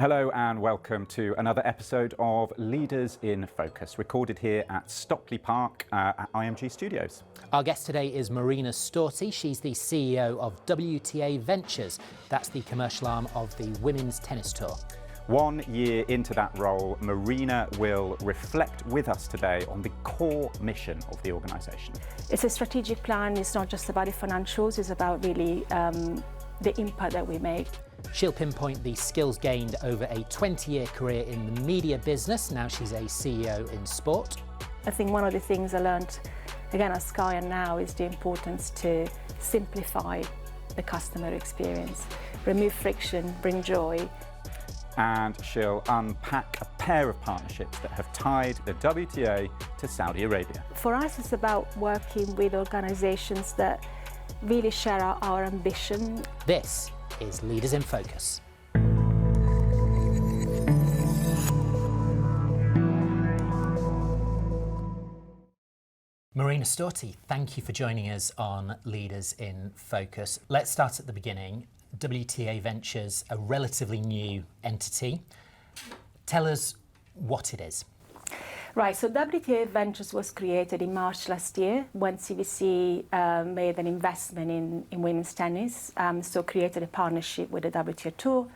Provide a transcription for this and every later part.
Hello and welcome to another episode of Leaders in Focus, recorded here at Stockley Park at IMG Studios. Our guest today is Marina Storti. She's the CEO of WTA Ventures. That's the commercial arm of the Women's Tennis Tour. 1 year into that role, Marina will reflect with us today on the core mission of the organisation. It's a strategic plan. It's not just about the financials. It's about really the impact that we make. She'll pinpoint the skills gained over a 20-year career in the media business. Now she's a CEO in sport. I think one of the things I learned, again, at Sky and now, is the importance to simplify the customer experience, remove friction, bring joy. And she'll unpack a pair of partnerships that have tied the WTA to Saudi Arabia. For us, it's about working with organisations that really share our ambition. This is Leaders in Focus. Marina Storti, thank you for joining us on Leaders in Focus. Let's start at the beginning. WTA Ventures, a relatively new entity. Tell us what it is. Right, so WTA Ventures was created in March last year when CVC made an investment in women's tennis, so created a partnership with the WTA Tour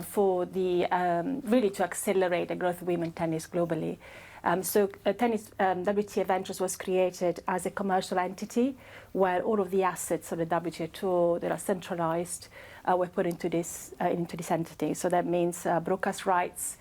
for really to accelerate the growth of women's tennis globally. WTA Ventures was created as a commercial entity where all of the assets of the WTA Tour that are centralized were put into this entity. So that means broadcast rights,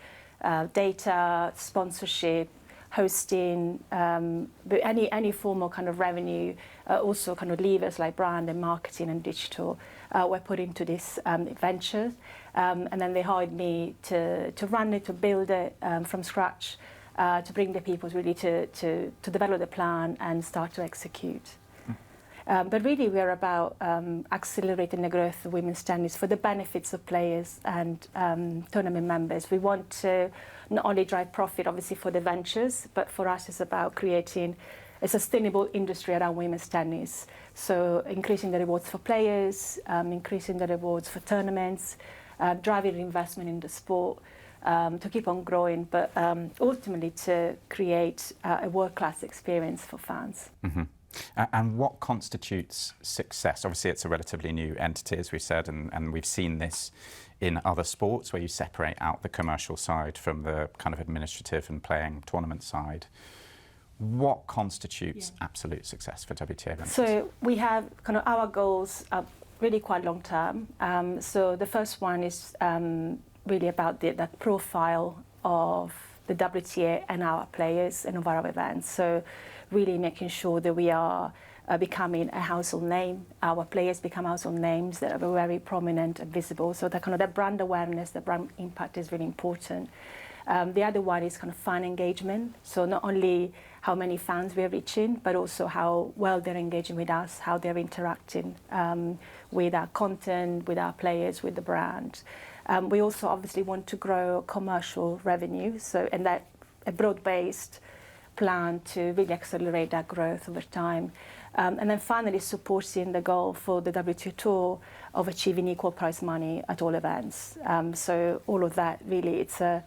data, sponsorship, hosting, but any form of kind of revenue, also kind of levers like brand and marketing and digital were put into this venture. And then they hired me to run it, to build it from scratch, to bring the people really to develop the plan and start to execute. But really we're about accelerating the growth of women's tennis for the benefits of players and tournament members. We want to not only drive profit obviously for the ventures, but for us it's about creating a sustainable industry around women's tennis. So increasing the rewards for players, increasing the rewards for tournaments, driving investment in the sport, to keep on growing, but ultimately to create a world-class experience for fans. Mm-hmm. And what constitutes success? Obviously, it's a relatively new entity, as we said, and we've seen this in other sports where you separate out the commercial side from the kind of administrative and playing tournament side. What constitutes absolute success for WTA Ventures? So we have kind of our goals are really quite long term. So the first one is really about the profile of the WTA and our players and of our events. So really making sure that we are becoming a household name. Our players become household names that are very prominent and visible. So that brand awareness, the brand impact is really important. The other one is kind of fan engagement. So not only how many fans we're reaching, but also how well they're engaging with us, how they're interacting with our content, with our players, with the brand. We also obviously want to grow commercial revenue, and that a broad-based plan to really accelerate that growth over time. And then finally supporting the goal for the WTA Tour of achieving equal prize money at all events. So all of that really, it's a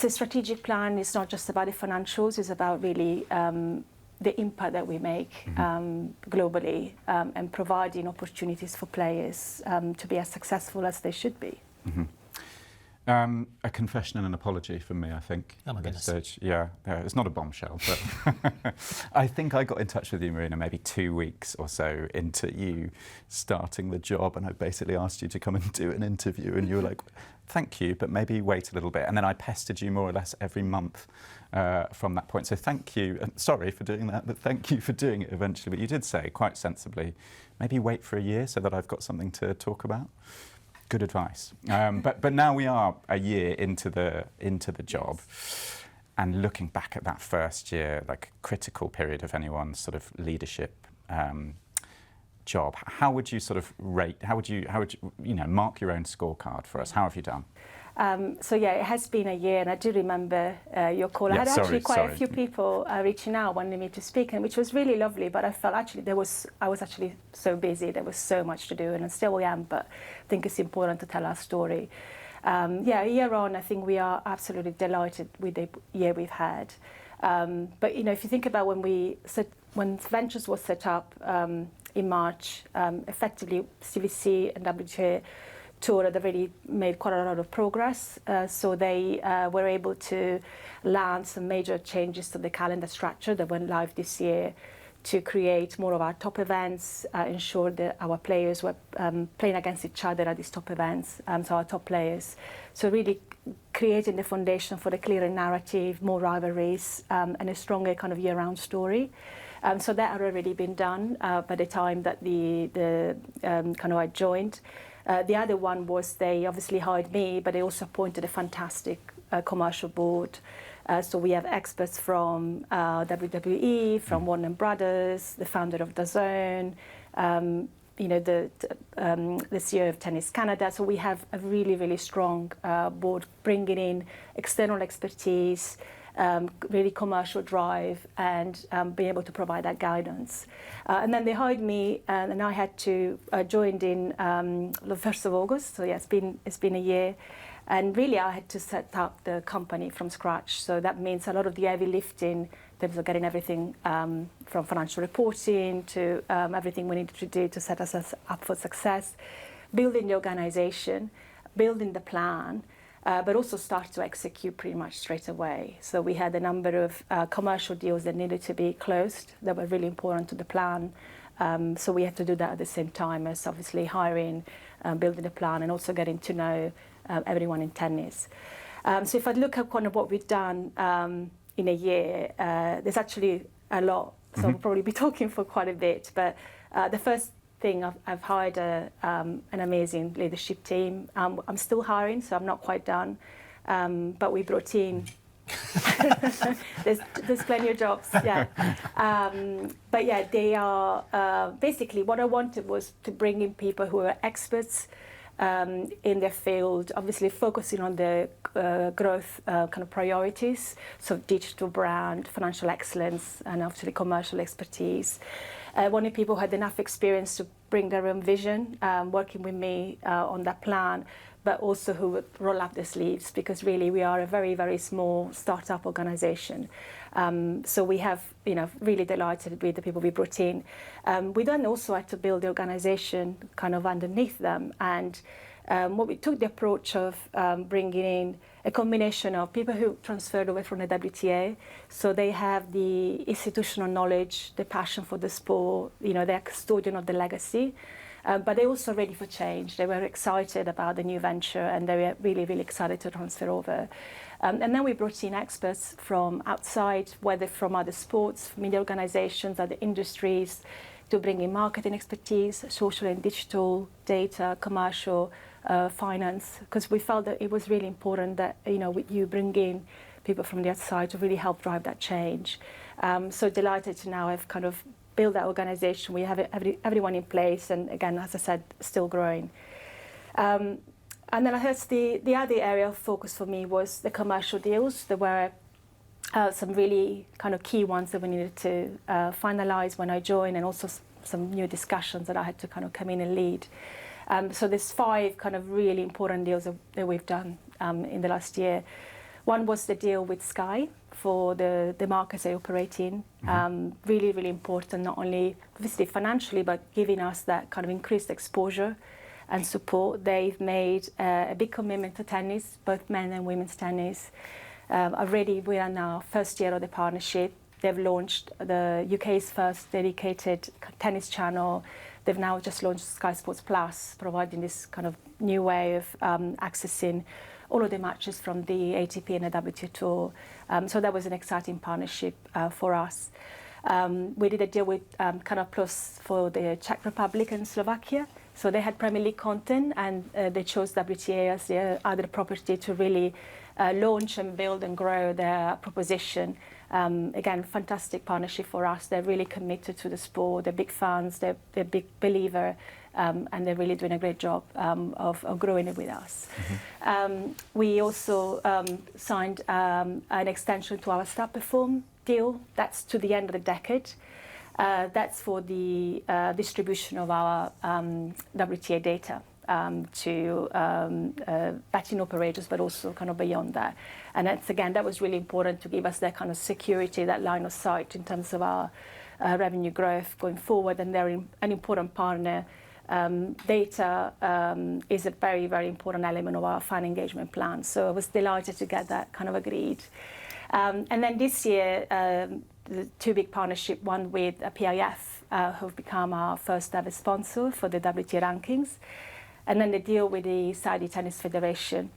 strategic plan. It's not just about the financials, it's about really the impact that we make globally and providing opportunities for players to be as successful as they should be. Mm-hmm. A confession and an apology from me, I think. Oh my goodness. Stage. Yeah, it's not a bombshell, but I think I got in touch with you, Marina, maybe 2 weeks or so into you starting the job, and I basically asked you to come and do an interview, and you were like, thank you, but maybe wait a little bit. And then I pestered you more or less every month from that point. So thank you, and sorry for doing that, but thank you for doing it eventually. But you did say, quite sensibly, maybe wait for a year so that I've got something to talk about. Good advice. But now we are a year into the job, and looking back at that first year, like critical period of anyone's sort of leadership job, how would you sort of rate? How would you mark your own scorecard for us? How have you done? So yeah, it has been a year, and I do remember your call. Yeah, I had actually quite sorry. a few people reaching out wanting me to speak, and which was really lovely. But I felt actually I was actually so busy. There was so much to do, and I still am. But I think it's important to tell our story. A year on, I think we are absolutely delighted with the year we've had. But if you think about when Ventures was set up in March, effectively CVC and WTA Tour had already made quite a lot of progress. So they were able to land some major changes to the calendar structure that went live this year to create more of our top events, ensure that our players were playing against each other at these top events, so our top players. So really creating the foundation for a clearer narrative, more rivalries, and a stronger kind of year-round story. So that had already been done by the time that I joined. The other one was they obviously hired me, but they also appointed a fantastic commercial board. So we have experts from WWE, from Warner Brothers, the founder of DAZN, the CEO of Tennis Canada. So we have a really, really strong board bringing in external expertise, really commercial drive, and being able to provide that guidance. And then they hired me, and I had to join in the 1st of August. So yeah, it's been a year. And really, I had to set up the company from scratch. So that means a lot of the heavy lifting, in terms of getting everything from financial reporting to everything we needed to do to set us up for success, building the organization, building the plan, but also start to execute pretty much straight away. So we had a number of commercial deals that needed to be closed that were really important to the plan. So we had to do that at the same time as obviously hiring, building the plan, and also getting to know everyone in tennis. So if I look at kind of what we've done in a year, there's actually a lot. So we'll probably be talking for quite a bit. But the first thing, I've hired an amazing leadership team. I'm still hiring, so I'm not quite done. But we brought in there's plenty of jobs, yeah. But yeah, they are basically what I wanted was to bring in people who are experts in their field, obviously focusing on the growth kind of priorities, so digital brand, financial excellence, and obviously commercial expertise. Wanted people who had enough experience to bring their own vision, working with me on that plan, but also who would roll up their sleeves, because really we are a very, very small startup organization. So we have, really delighted with the people we brought in. We then also had to build the organization kind of underneath them. And what we took the approach of bringing in a combination of people who transferred over from the WTA. So they have the institutional knowledge, the passion for the sport, they're custodian of the legacy. But they're also ready for change. They were excited about the new venture, and they were really, really excited to transfer over. And then we brought in experts from outside, whether from other sports, media organizations, other industries, to bring in marketing expertise, social and digital, data, commercial, finance, because we felt that it was really important that you bring in people from the outside to really help drive that change. So delighted to now have kind of build that organization. We have everyone in place, and again, as I said, still growing. And then I guess the other area of focus for me was the commercial deals. There were some really kind of key ones that we needed to finalize when I joined, and also some new discussions that I had to kind of come in and lead. So there's 5 kind of really important deals that we've done in the last year. One was the deal with Sky for the markets they operate in. Really, really important, not only obviously financially, but giving us that kind of increased exposure and support. They've made a big commitment to tennis, both men and women's tennis. Already we are now first year of the partnership. They've launched the UK's first dedicated tennis channel. They've now just launched Sky Sports Plus, providing this kind of new way of accessing all of the matches from the ATP and the WTA Tour. So that was an exciting partnership for us. We did a deal with Canal Plus for the Czech Republic and Slovakia. So they had Premier League content, and they chose WTA as their other property to really launch and build and grow their proposition. Again, fantastic partnership for us. They're really committed to the sport. They're big fans. They're big believer, and they're really doing a great job of growing it with us. We also signed an extension to our Start Perform deal. That's to the end of the decade. That's for the distribution of our WTA data. to betting operators, but also kind of beyond that. And that's, again, that was really important to give us that kind of security, that line of sight in terms of our revenue growth going forward. And they're an important partner. Data is a very, very important element of our fan engagement plan. So I was delighted to get that kind of agreed. And then this year, the two big partnerships, one with PIF, who've become our first ever sponsor for the WTA rankings, and then the deal with the Saudi Tennis Federation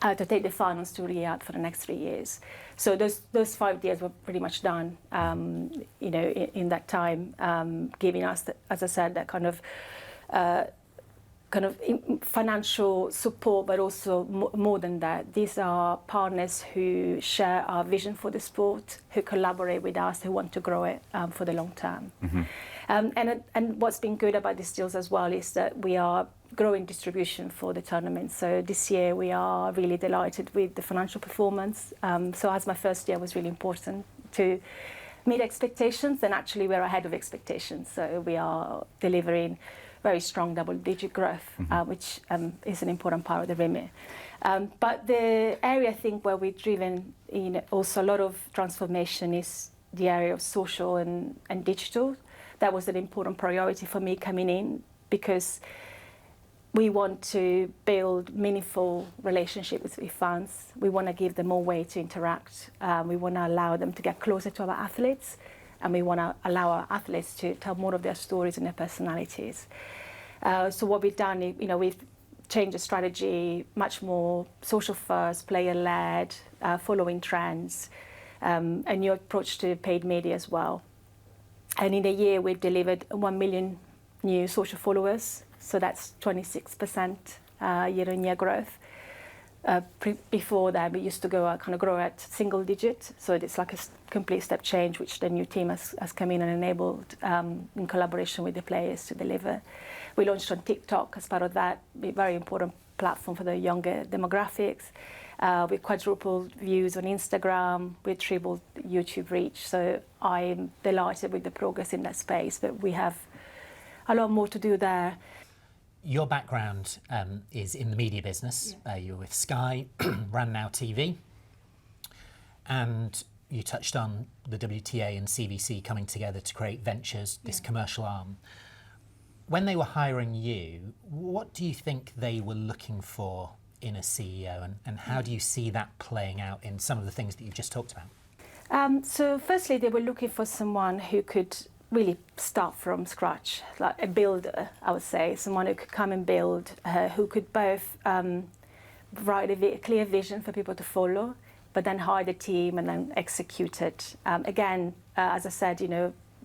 to take the finals to Riyadh for the next 3 years. So those 5 years were pretty much done, in that time, giving us, as I said, that kind of financial support, but also more than that. These are partners who share our vision for the sport, who collaborate with us, who want to grow it for the long term. And what's been good about these deals as well is that we are growing distribution for the tournament. So this year we are really delighted with the financial performance. So as my first year was really important to meet expectations, and actually we're ahead of expectations. So we are delivering very strong double-digit growth, which is an important part of the remit. But the area, I think, where we've driven also a lot of transformation is the area of social and digital. That was an important priority for me coming in, because we want to build meaningful relationships with fans. We want to give them more way to interact. We want to allow them to get closer to our athletes, and we want to allow our athletes to tell more of their stories and their personalities. So what we've done, we've changed the strategy, much more social first, player-led, following trends, a new approach to paid media as well. And in a year, we've delivered 1 million new social followers. So that's 26% year-on-year growth. Before that, we used to grow at single digit. So it's like a complete step change, which the new team has come in and enabled in collaboration with the players to deliver. We launched on TikTok as part of that, a very important platform for the younger demographics. We quadrupled views on Instagram. We tripled YouTube reach. So I'm delighted with the progress in that space, but we have a lot more to do there. Your background is in the media business. You were with Sky, ran Now TV, and you touched on the WTA and CVC coming together to create Ventures, this commercial arm. When they were hiring you, what do you think they were looking for in a CEO, and how do you see that playing out in some of the things that you've just talked about? So firstly, they were looking for someone who could really start from scratch, like a builder, I would say, someone who could come and build, who could both write a clear vision for people to follow, but then hire the team and then execute it. Again, as I said,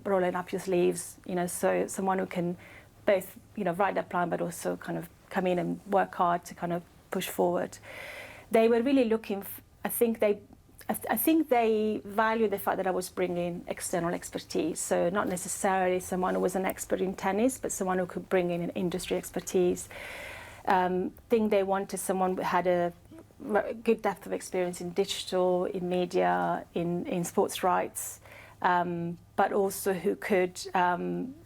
rolling up your sleeves, so someone who can both, write that plan, but also kind of come in and work hard to kind of push forward. They were really looking, I think they value the fact that I was bringing external expertise. So not necessarily someone who was an expert in tennis, but someone who could bring in an industry expertise. Think they wanted someone who had a good depth of experience in digital, in media, in sports rights, but also who could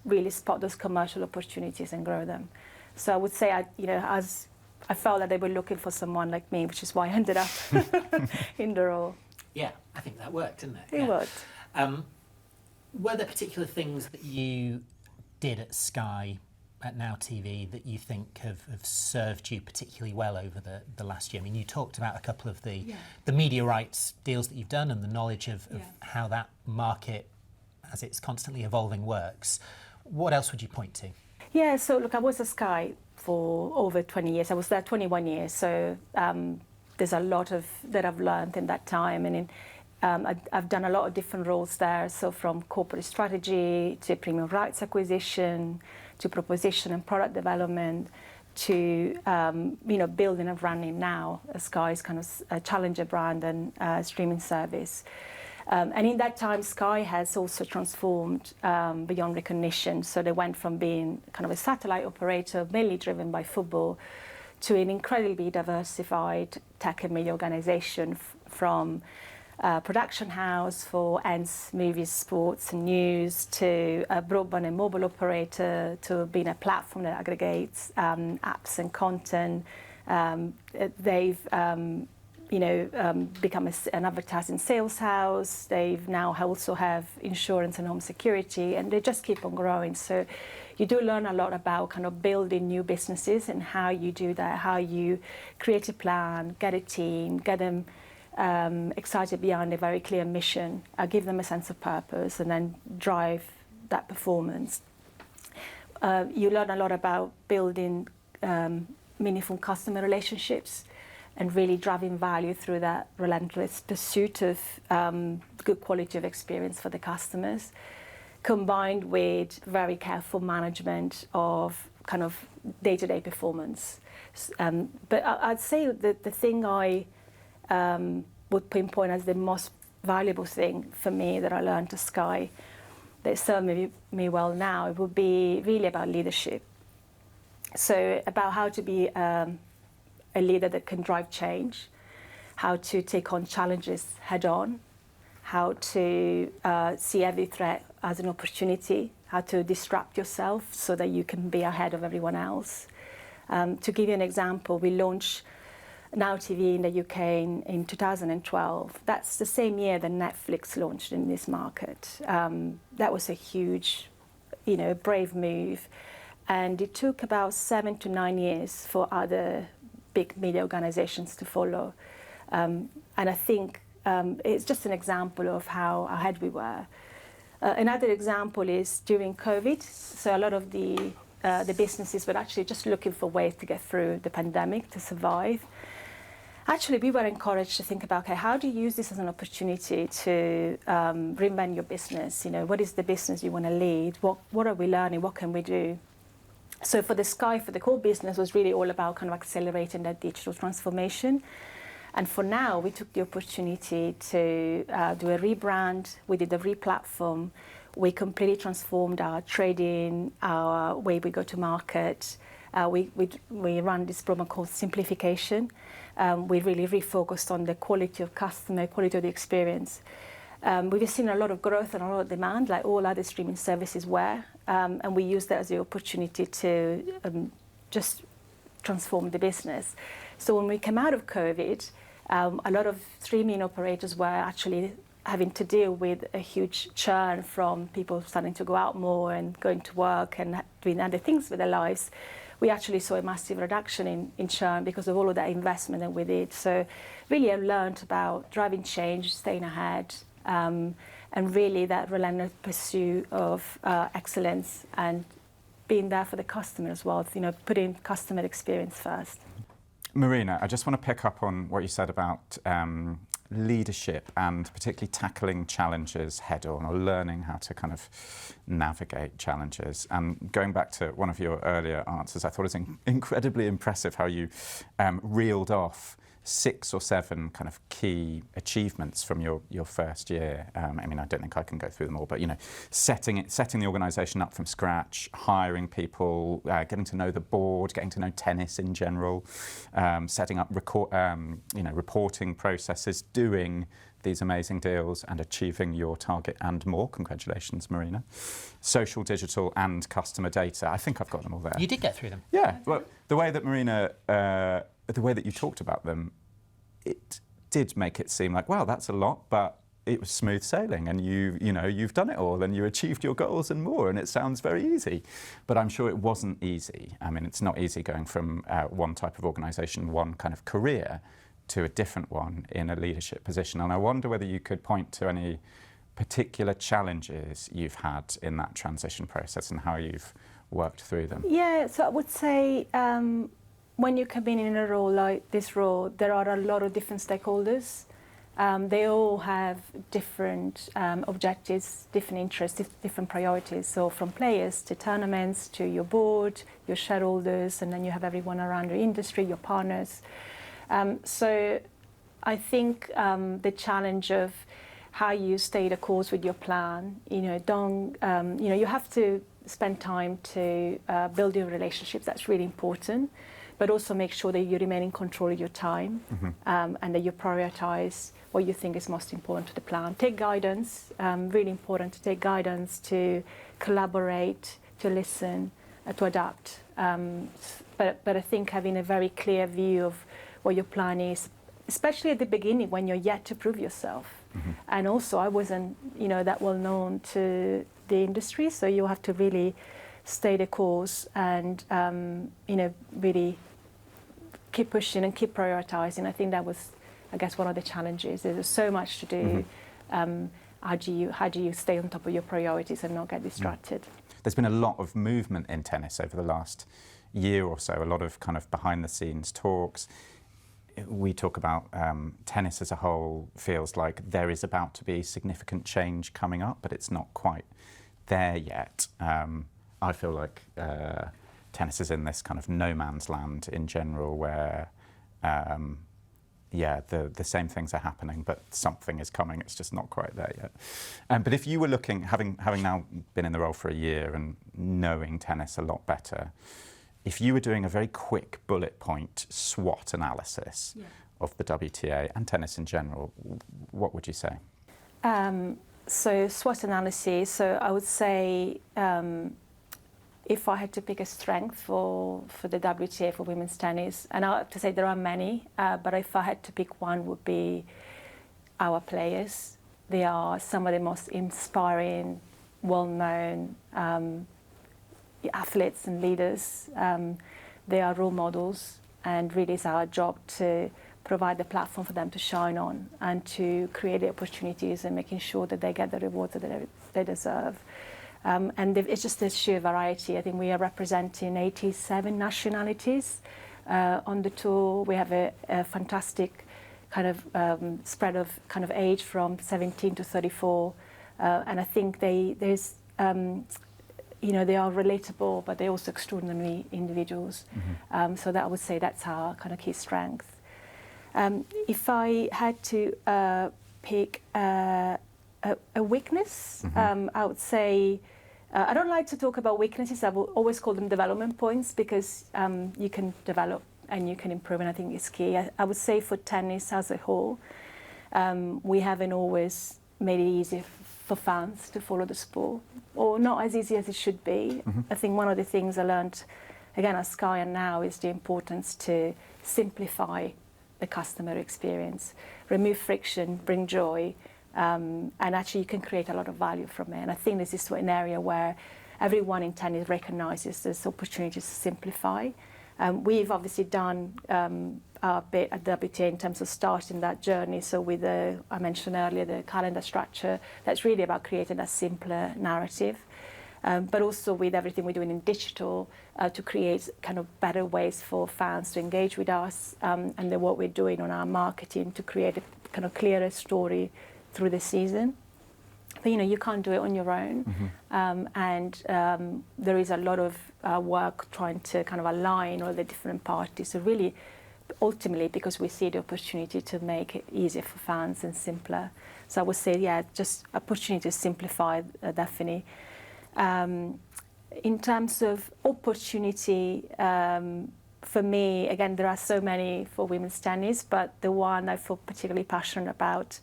really spot those commercial opportunities and grow them. So I would say, I felt that they were looking for someone like me, which is why I ended up in the role. Yeah, I think that worked, didn't it? It worked. Were there particular things that you did at Sky, at Now TV, that you think have served you particularly well over the last year? I mean, you talked about a couple of the media rights deals that you've done and the knowledge of how that market, as it's constantly evolving, works. What else would you point to? Yeah, so look, I was at Sky for over 20 years. I was there 21 years, so there's a lot that I've learned in that time, and I've done a lot of different roles there. So from corporate strategy to premium rights acquisition to proposition and product development to building and running now Sky's kind of a challenger brand and streaming service. And in that time, Sky has also transformed beyond recognition. So they went from being kind of a satellite operator, mainly driven by football, to an incredibly diversified tech and media organization, from production house for ends, movies, sports and news, to a broadband and mobile operator, to being a platform that aggregates apps and content. They've become an advertising sales house. They've now also have insurance and home security, and they just keep on growing. So you do learn a lot about kind of building new businesses and how you do that, how you create a plan, get a team, get them excited behind a very clear mission, give them a sense of purpose, and then drive that performance. You learn a lot about building meaningful customer relationships and really driving value through that relentless pursuit of good quality of experience for the customers, combined with very careful management of kind of day-to-day performance. But I'd say that the thing I would pinpoint as the most valuable thing for me that I learned at Sky, that served me well now, it would be really about leadership. So about how to be a leader that can drive change, how to take on challenges head on, how to see every threat as an opportunity, how to disrupt yourself so that you can be ahead of everyone else. To give you an example, we launched Now TV in the UK in 2012. That's the same year that Netflix launched in this market. That was a huge, brave move. And it took about 7 to 9 years for other big media organizations to follow. And I think it's just an example of how ahead we were. Another example is during COVID. So a lot of the businesses were actually just looking for ways to get through the pandemic, to survive. Actually, we were encouraged to think about, okay, how do you use this as an opportunity to reinvent your business? What is the business you want to lead? What are we learning? What can we do? So for the Sky, for the core business, was really all about kind of accelerating that digital transformation. And for Now, we took the opportunity to do a rebrand. We did a re-platform. We completely transformed our trading, our way we go to market. We ran this program called Simplification. We really refocused on the quality of customer, quality of the experience. We've seen a lot of growth and a lot of demand, like all other streaming services were, and we used that as the opportunity to just transform the business. So when we came out of COVID, a lot of streaming operators were actually having to deal with a huge churn from people starting to go out more and going to work and doing other things with their lives. We actually saw a massive reduction in churn because of all of that investment that we did. So really I learned about driving change, staying ahead, and really that relentless pursuit of excellence and being there for the customer as well, putting customer experience first. Marina, I just want to pick up on what you said about leadership and particularly tackling challenges head on, or learning how to kind of navigate challenges. And going back to one of your earlier answers, I thought it was incredibly impressive how you reeled off 6 or 7 kind of key achievements from your first year. I don't think I can go through them all, but setting the organisation up from scratch, hiring people, getting to know the board, getting to know tennis in general, setting up reporting processes, doing these amazing deals and achieving your target and more. Congratulations, Marina. Social, digital and customer data. I think I've got them all there. You did get through them. Yeah. Well, the way that Marina the way that you talked about them, it did make it seem like, wow, that's a lot, but it was smooth sailing, and you've done it all, and you achieved your goals and more, and it sounds very easy. But I'm sure it wasn't easy. It's not easy going from one type of organisation, one kind of career, to a different one in a leadership position. And I wonder whether you could point to any particular challenges you've had in that transition process and how you've worked through them. Yeah, so I would say when you come in a role like this role, there are a lot of different stakeholders. They all have different objectives, different interests, different priorities. So from players to tournaments to your board, your shareholders, and then you have everyone around the industry, your partners. So I think the challenge of how you stay the course with your plan, you have to spend time to build your relationships. That's really important. but also make sure that you remain in control of your time, and that you prioritize what you think is most important to the plan. Take guidance, really important to take guidance, to collaborate, to listen, to adapt. But I think having a very clear view of what your plan is, especially at the beginning when you're yet to prove yourself. And also I wasn't, that well known to the industry, so you have to really stay the course and, really keep pushing and keep prioritizing. I think that was, I guess, one of the challenges. There's so much to do. How do you stay on top of your priorities and not get distracted? There's been a lot of movement in tennis over the last year or so, a lot of kind of behind the scenes talks. We talk about tennis as a whole feels like there is about to be significant change coming up, but it's not quite there yet. I feel like tennis is in this kind of no man's land in general, where the same things are happening, but something is coming. It's just not quite there yet. But if you were looking, having now been in the role for a year and knowing tennis a lot better, if you were doing a very quick bullet point SWOT analysis of the WTA and tennis in general, what would you say? So SWOT analysis, so I would say if I had to pick a strength for the WTA for women's tennis, and I have to say there are many, but if I had to pick one, would be our players. They are some of the most inspiring, well-known athletes and leaders. They are role models, and really it's our job to provide the platform for them to shine on and to create the opportunities and making sure that they get the rewards that they deserve. And it's just this sheer variety. I think we are representing 87 nationalities on the tour. We have a fantastic kind of spread of kind of age from 17 to 34, and I think there's they are relatable, but they're also extraordinary individuals. So that I would say that's our kind of key strength. If I had to pick a weakness, I would say I don't like to talk about weaknesses. I will always call them development points, because you can develop and you can improve, and I think it's key. I would say for tennis as a whole, we haven't always made it easy for fans to follow the sport, or not as easy as it should be. I think one of the things I learned, again, at Sky and now, is the importance to simplify the customer experience, remove friction, bring joy, and actually you can create a lot of value from it. And I think this is an area where everyone in tennis recognises there's opportunities to simplify. We've obviously done our bit at WTA in terms of starting that journey. So with I mentioned earlier, the calendar structure, that's really about creating a simpler narrative. But also with everything we're doing in digital to create kind of better ways for fans to engage with us, and then what we're doing on our marketing to create a kind of clearer story through the season. But you can't do it on your own, and there is a lot of work trying to kind of align all the different parties. So really, ultimately, because we see the opportunity to make it easier for fans and simpler. So I would say, just opportunity to simplify, definitely. In terms of opportunity, for me, again, there are so many for women's tennis, but the one I feel particularly passionate about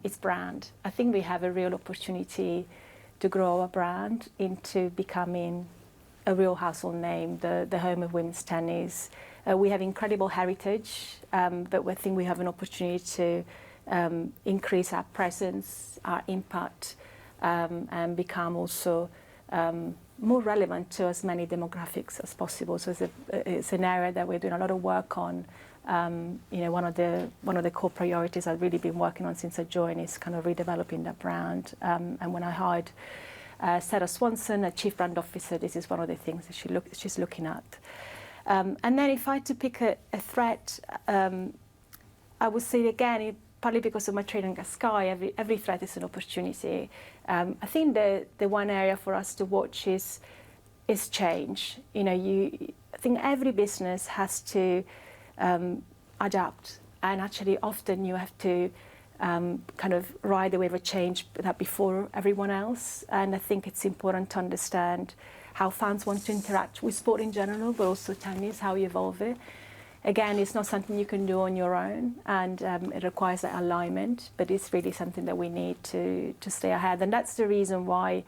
is brand. I think we have a real opportunity to grow our brand into becoming a real household name, the home of women's tennis. We have incredible heritage, but I think we have an opportunity to increase our presence, our impact, and become also more relevant to as many demographics as possible. So it's an area that we're doing a lot of work on. One of the core priorities I've really been working on since I joined is kind of redeveloping that brand. And when I hired Sarah Swanson, a chief brand officer, this is one of the things that she's looking at. And then if I had to pick a threat, I would say again, partly because of my training at Sky, every threat is an opportunity. I think the one area for us to watch is change. I think every business has to adapt, and actually often you have to kind of ride the wave of change that before everyone else. And I think it's important to understand how fans want to interact with sport in general, but also tennis, how you evolve it. Again, it's not something you can do on your own, and it requires that alignment, but it's really something that we need to stay ahead. And that's the reason why,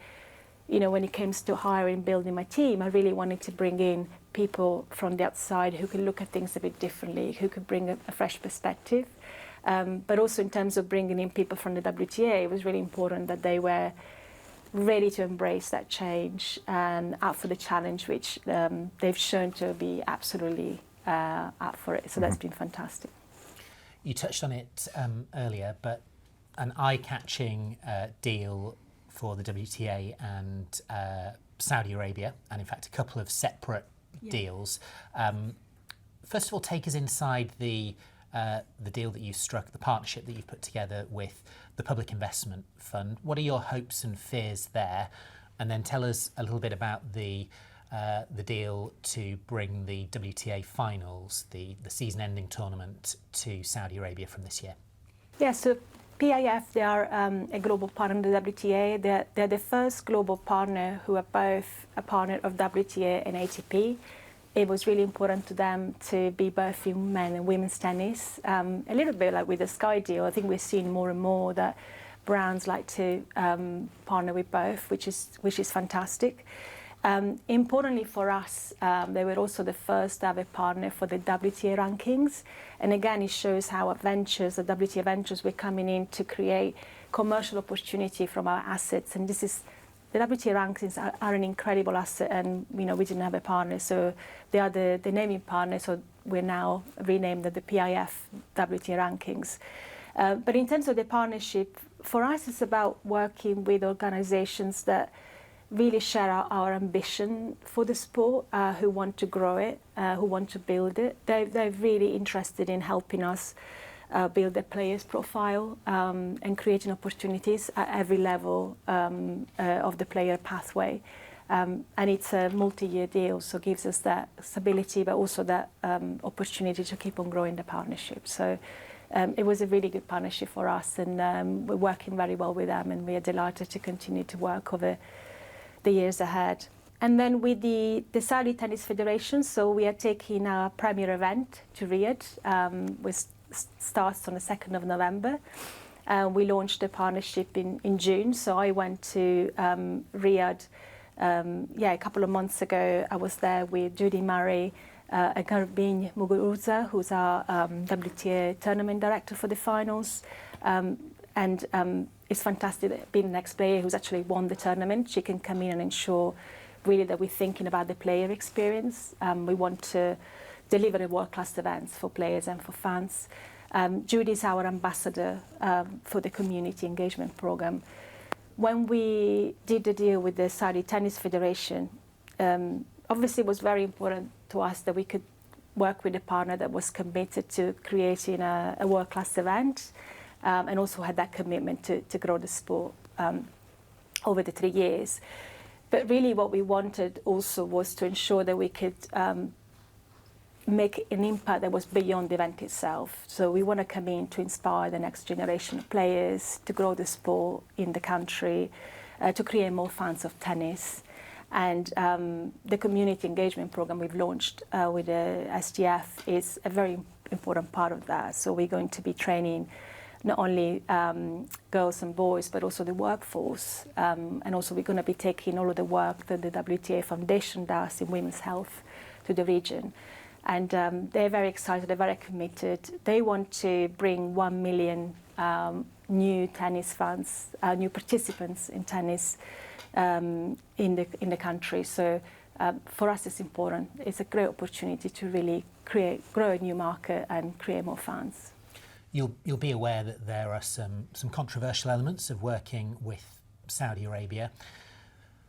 when it comes to hiring, building my team, I really wanted to bring in people from the outside who can look at things a bit differently, who could bring a fresh perspective. But also in terms of bringing in people from the WTA, it was really important that they were ready to embrace that change and up for the challenge, which they've shown to be absolutely up for it. So that's been fantastic. You touched on it earlier, but an eye-catching deal for the WTA and Saudi Arabia, and in fact a couple of separate deals. First of all, take us inside the deal that you struck, the partnership that you've put together with the Public Investment Fund. What are your hopes and fears there? And then tell us a little bit about the deal to bring the WTA finals, the season-ending tournament, to Saudi Arabia from this year. Yeah, so PIF, they are a global partner of the WTA. They're the first global partner who are both a partner of WTA and ATP. It was really important to them to be both in men and women's tennis. A little bit like with the Sky deal, I think we're seeing more and more that brands like to partner with both, which is fantastic. Importantly for us, they were also the first ever partner for the WTA rankings. And again, it shows how at Ventures, the WTA Ventures, we're coming in to create commercial opportunity from our assets. And this is, the WTA rankings are an incredible asset, and we didn't have a partner, so they are the naming partner, so we're now renamed the PIF WTA rankings. But in terms of the partnership, for us it's about working with organizations that really share our ambition for the sport, who want to grow it, who want to build it. They're really interested in helping us build a player's profile and creating opportunities at every level of the player pathway. And it's a multi-year deal, so it gives us that stability, but also that opportunity to keep on growing the partnership. So it was a really good partnership for us, and we're working very well with them, and we are delighted to continue to work over the years ahead. And then with the Saudi Tennis Federation, so we are taking our premier event to Riyadh, which starts on the 2nd of November. We launched the partnership in June, so I went to Riyadh a couple of months ago. I was there with Judy Murray and Karbin Muguruza, who's our WTA tournament director for the finals. And it's fantastic being an ex-player who's actually won the tournament. She can come in and ensure really that we're thinking about the player experience. We want to deliver a world-class events for players and for fans. Judy is our ambassador for the community engagement program. When we did the deal with the Saudi Tennis Federation, obviously it was very important to us that we could work with a partner that was committed to creating a world-class event, and also had that commitment to grow the sport over the 3 years. But really what we wanted also was to ensure that we could make an impact that was beyond the event itself. So we want to come in to inspire the next generation of players, to grow the sport in the country, to create more fans of tennis. And the community engagement program we've launched with the SGF is a very important part of that. So we're going to be training not only girls and boys, but also the workforce. And also we're going to be taking all of the work that the WTA Foundation does in women's health to the region. And they're very excited, they're very committed. They want to bring 1 million new tennis fans, new participants in tennis in the country. So for us it's important. It's a great opportunity to really grow a new market and create more fans. You'll be aware that there are some controversial elements of working with Saudi Arabia.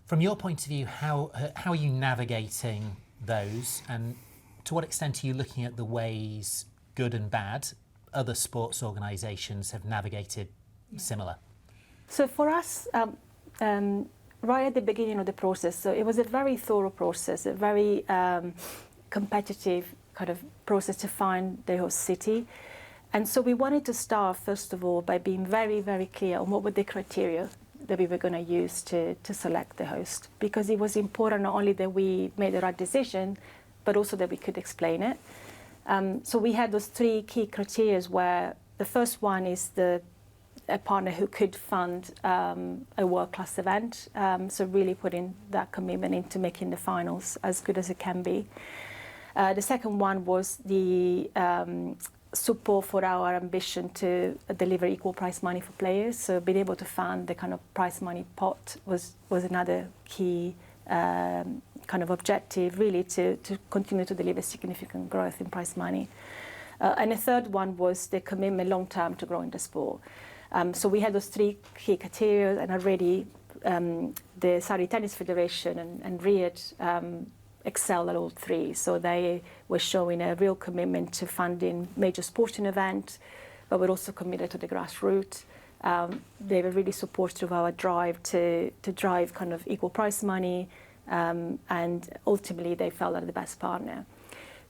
From your point of view, how are you navigating those, and to what extent are you looking at the ways, good and bad, other sports organisations have navigated similar? So for us, right at the beginning of the process, so it was a very thorough process, a very competitive kind of process to find the host city. And so we wanted to start, first of all, by being very, very clear on what were the criteria that we were going to use to select the host, because it was important not only that we made the right decision, but also that we could explain it. So we had those 3 key criteria where the first one is a partner who could fund a world-class event, so really putting that commitment into making the finals as good as it can be. The second one was the support for our ambition to deliver equal prize money for players. So being able to fund the kind of prize money pot was another key kind of objective, really, to continue to deliver significant growth in prize money. And the third one was the commitment long-term to growing the sport. So we had those 3 key criteria, and already the Saudi Tennis Federation and Riyadh excel at all 3. So they were showing a real commitment to funding major sporting events, but we're also committed to the grassroots. They were really supportive of our drive to drive kind of equal prize money, and ultimately they felt like the best partner.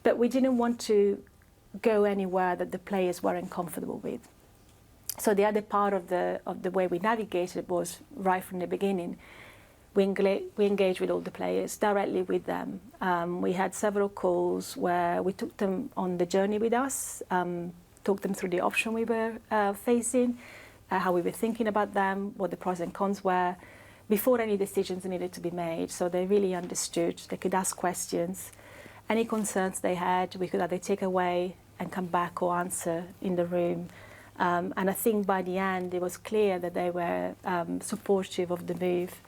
But we didn't want to go anywhere that the players weren't comfortable with. So the other part of the way we navigated was right from the beginning. We engaged with all the players, directly with them. We had several calls where we took them on the journey with us, took them through the option we were facing, how we were thinking about them, what the pros and cons were, before any decisions needed to be made. So they really understood. They could ask questions. Any concerns they had, we could either take away and come back or answer in the room. And I think by the end, it was clear that they were supportive of the move.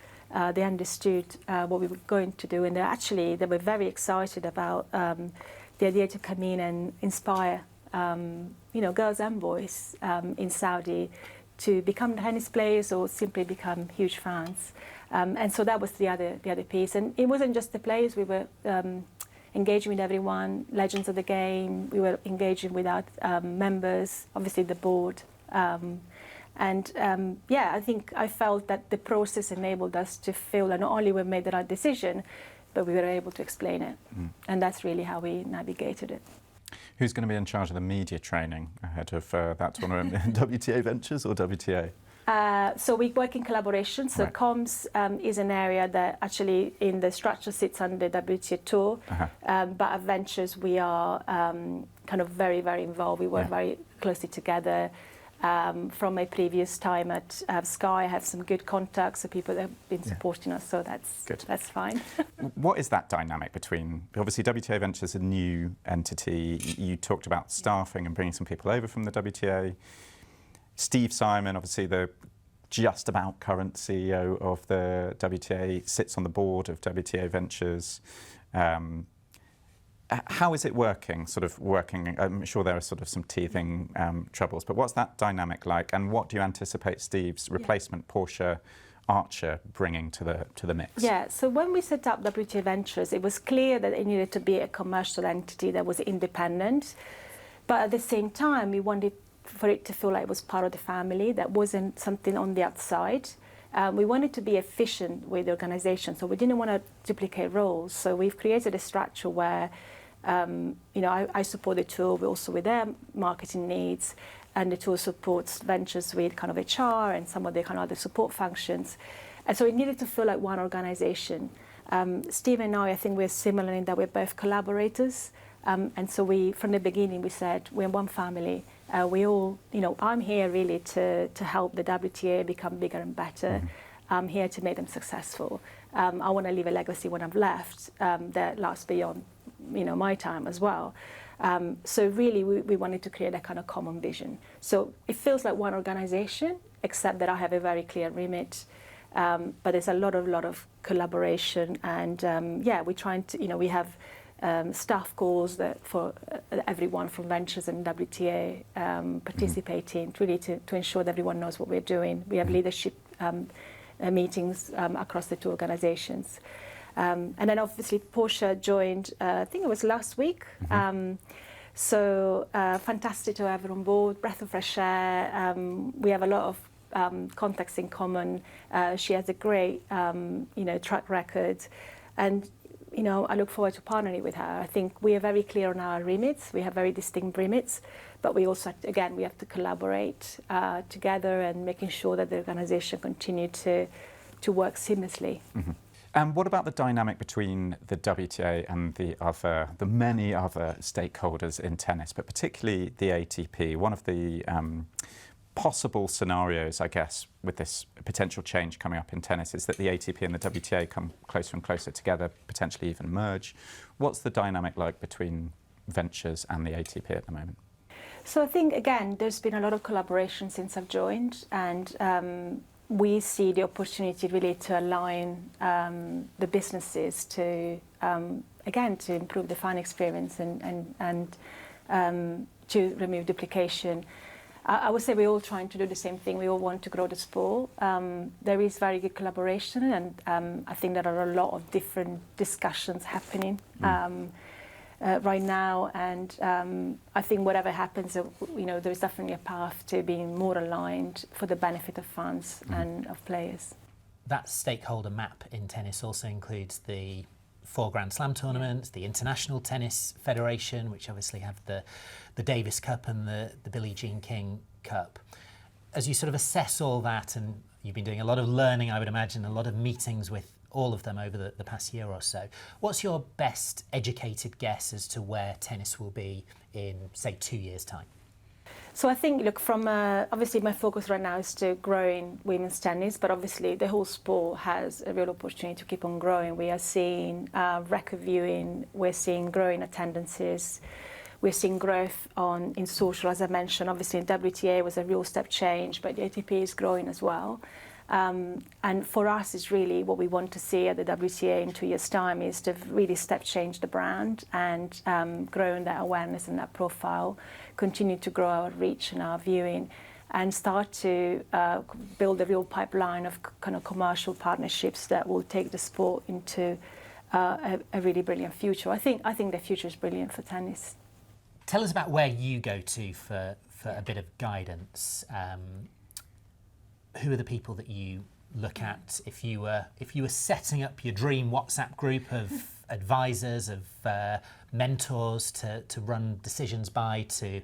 They understood what we were going to do, and they were very excited about the idea to come in and inspire, girls and boys in Saudi to become tennis players or simply become huge fans. And so that was the other piece. And it wasn't just the players. We were engaging with everyone, legends of the game. We were engaging with our members, obviously the board. I think I felt that the process enabled us to feel that not only we made the right decision, but we were able to explain it. And that's really how we navigated it. Who's going to be in charge of the media training ahead of that tournament? WTA Ventures or WTA? So we work in collaboration. So comms is an area that actually in the structure sits under WTA Tour. But at Ventures, we are kind of very, very involved. We work very closely together. From my previous time at Sky, I have some good contacts, so people that have been supporting us, so that's good. That's fine. What is that dynamic between, obviously WTA Ventures is a new entity, you talked about staffing and bringing some people over from the WTA. Steve Simon, obviously the just about current CEO of the WTA, sits on the board of WTA Ventures. How is it working? I'm sure there are sort of some teething troubles, but what's that dynamic like? And what do you anticipate Steve's replacement, Portia Archer, bringing to the mix? Yeah, so when we set up WTA Ventures, it was clear that it needed to be a commercial entity that was independent. But at the same time, we wanted for it to feel like it was part of the family, that wasn't something on the outside. We wanted to be efficient with the organization, so we didn't want to duplicate roles. So we've created a structure where I support the tour, but also with their marketing needs, and the tour supports Ventures with kind of HR and some of the kind of other support functions. And so it needed to feel like one organization. Steve and I think we're similar in that we're both collaborators. And so from the beginning, we said we're one family. We all, I'm here really to help the WTA become bigger and better. I'm here to make them successful. I want to leave a legacy when I've left that lasts beyond, my time as well. So really, we wanted to create a kind of common vision. So it feels like one organization, except that I have a very clear remit. But there's a lot of collaboration, and we're trying to, we have staff calls that for everyone from Ventures and WTA participating, really to ensure that everyone knows what we're doing. We have leadership meetings across the two organizations. And then obviously Portia joined, I think it was last week. So fantastic to have her on board, breath of fresh air. We have a lot of contacts in common. She has a great, track record. And I look forward to partnering with her. I think we are very clear on our remits. We have very distinct remits, but we also, again, we have to collaborate together and making sure that the organisation continue to work seamlessly. Mm-hmm. And what about the dynamic between the WTA and the many other stakeholders in tennis, but particularly the ATP? One of the possible scenarios, I guess, with this potential change coming up in tennis is that the ATP and the WTA come closer and closer together, potentially even merge. What's the dynamic like between Ventures and the ATP at the moment? So I think, again, there's been a lot of collaboration since I've joined, and we see the opportunity really to align the businesses to, again, to improve the fan experience and to remove duplication. I would say we're all trying to do the same thing. We all want to grow the sport. There is very good collaboration, and I think there are a lot of different discussions happening right now. And I think whatever happens, there is definitely a path to being more aligned for the benefit of fans and of players. That stakeholder map in tennis also includes the 4 Grand Slam tournaments, the International Tennis Federation, which obviously have the Davis Cup and the Billie Jean King Cup. As you sort of assess all that, and you've been doing a lot of learning, I would imagine, a lot of meetings with all of them over the past year or so, what's your best educated guess as to where tennis will be in, say, 2 years' time? So I think, look, from obviously my focus right now is to growing women's tennis, but obviously the whole sport has a real opportunity to keep on growing. We are seeing record viewing, we're seeing growing attendances, we're seeing growth in social, as I mentioned. Obviously WTA was a real step change, but the ATP is growing as well. And for us, it's really what we want to see at the WTA in 2 years' time is to really step change the brand and growing that awareness and that profile, continue to grow our reach and our viewing, and start to build a real pipeline of kind of commercial partnerships that will take the sport into a really brilliant future. I think the future is brilliant for tennis. Tell us about where you go to for a bit of guidance. Who are the people that you look at if you were setting up your dream WhatsApp group of advisors, of mentors to run decisions by, to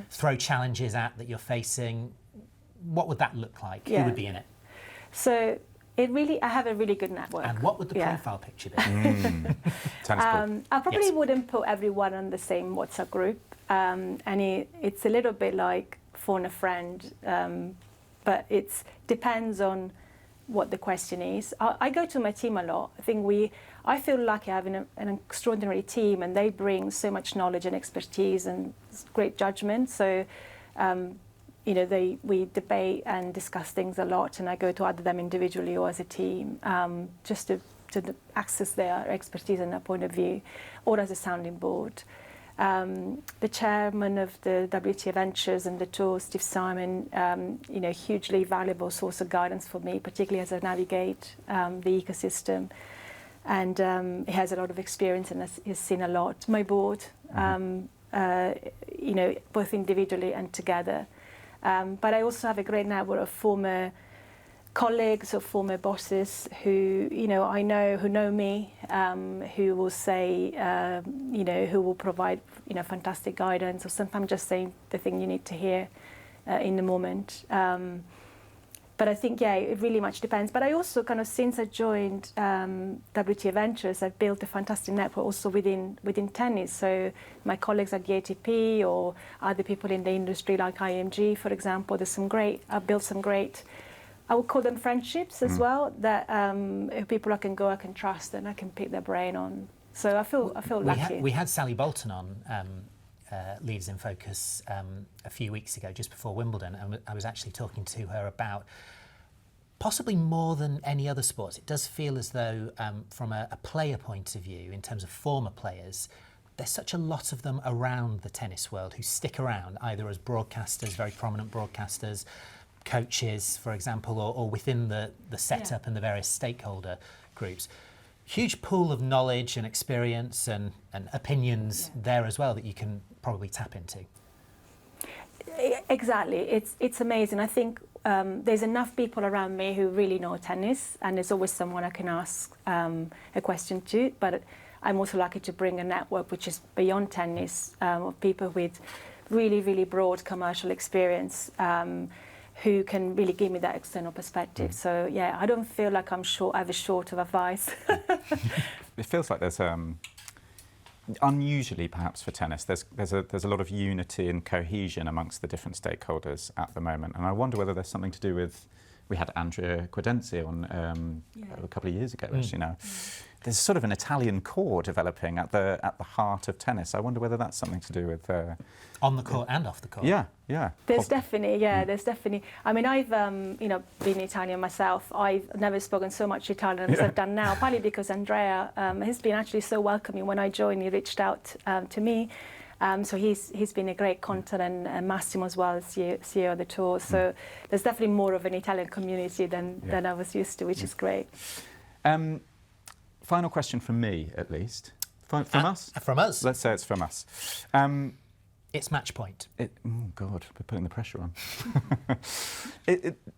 throw challenges at that you're facing? What would that look like? Who would be in it? So I have a really good network. And what would the profile picture be? I probably wouldn't put everyone on the same WhatsApp group, and it's a little bit like phone a friend. But it depends on what the question is. I go to my team a lot. I feel lucky having an extraordinary team, and they bring so much knowledge and expertise and great judgment. So, we debate and discuss things a lot, and I go to either them individually or as a team, just to access their expertise and their point of view, or as a sounding board. The chairman of the WTA Ventures and the tour, Steve Simon, hugely valuable source of guidance for me, particularly as I navigate the ecosystem. And he has a lot of experience and has seen a lot. My board, both individually and together. But I also have a great network of former colleagues or former bosses who I know, who know me, who will say, who will provide fantastic guidance, or sometimes just saying the thing you need to hear in the moment. But I think it really much depends. But I also since I joined WTA Ventures, I've built a fantastic network also within tennis. So my colleagues at the ATP or other people in the industry like IMG, for example, I've built some great, I would call them friendships as well, that people I can trust and I can pick their brain on. So I feel lucky. We had Sally Bolton on Leaders in Focus a few weeks ago, just before Wimbledon, and I was actually talking to her about possibly more than any other sports. It does feel as though, from a player point of view, in terms of former players, there's such a lot of them around the tennis world who stick around, either as broadcasters, very prominent broadcasters, coaches, for example, or within the setup and the various stakeholder groups. Huge pool of knowledge and experience and opinions there as well that you can probably tap into. Exactly. It's amazing. I think there's enough people around me who really know tennis, and there's always someone I can ask a question to. But I'm also lucky to bring a network which is beyond tennis, of people with really, really broad commercial experience, who can really give me that external perspective. So yeah, I don't feel like I'm ever short of advice. It feels like there's unusually, perhaps for tennis, there's a lot of unity and cohesion amongst the different stakeholders at the moment, and I wonder whether there's something to do with. We had Andrea Quadenzi on a couple of years ago, actually. Now, there's sort of an Italian core developing at the heart of tennis. I wonder whether that's something to do with on the court and off the court. Yeah. There's definitely, there's definitely. I mean, I've been Italian myself. I've never spoken so much Italian as I've done now, partly because Andrea has been actually so welcoming. When I joined, he reached out to me. So he's been a great contact, and Massimo as well, CEO of the tour. So there's definitely more of an Italian community than I was used to, which is great. Final question from me, at least. From us? From us. Let's say it's from us. It's match point. Oh, God, we're putting the pressure on.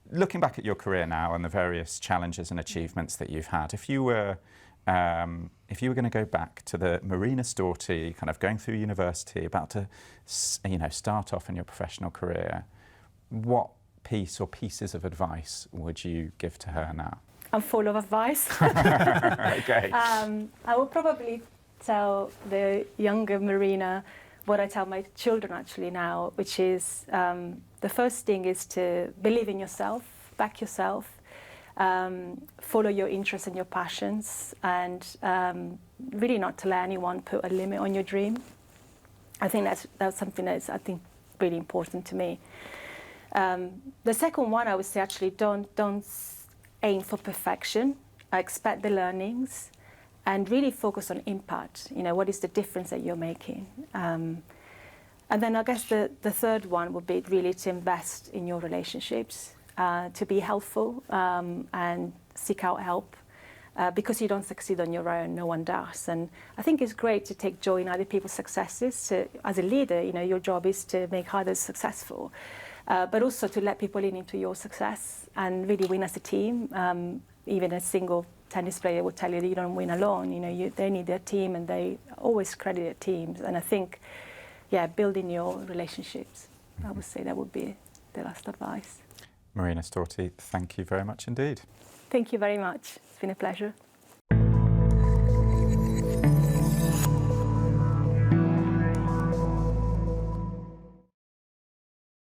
Looking back at your career now and the various challenges and achievements that you've had, if you were going to go back to the Marina Storti, kind of going through university, about to, start off in your professional career, what piece or pieces of advice would you give to her now? I'm full of advice. Okay. I will probably tell the younger Marina what I tell my children actually now, which is the first thing is to believe in yourself, back yourself. Follow your interests and your passions, and really not to let anyone put a limit on your dream. I think that's something that's really important to me. The second one, I would say, actually don't aim for perfection. Expect the learnings, and really focus on impact. What is the difference that you're making? And then I guess the third one would be really to invest in your relationships. To be helpful and seek out help, because you don't succeed on your own, no one does. And I think it's great to take joy in other people's successes. As a leader, your job is to make others successful, but also to let people into your success and really win as a team. Even a single tennis player will tell you that you don't win alone. They need their team, and they always credit their teams. And I think, building your relationships, I would say that would be the last advice. Marina Storti, thank you very much indeed. Thank you very much. It's been a pleasure.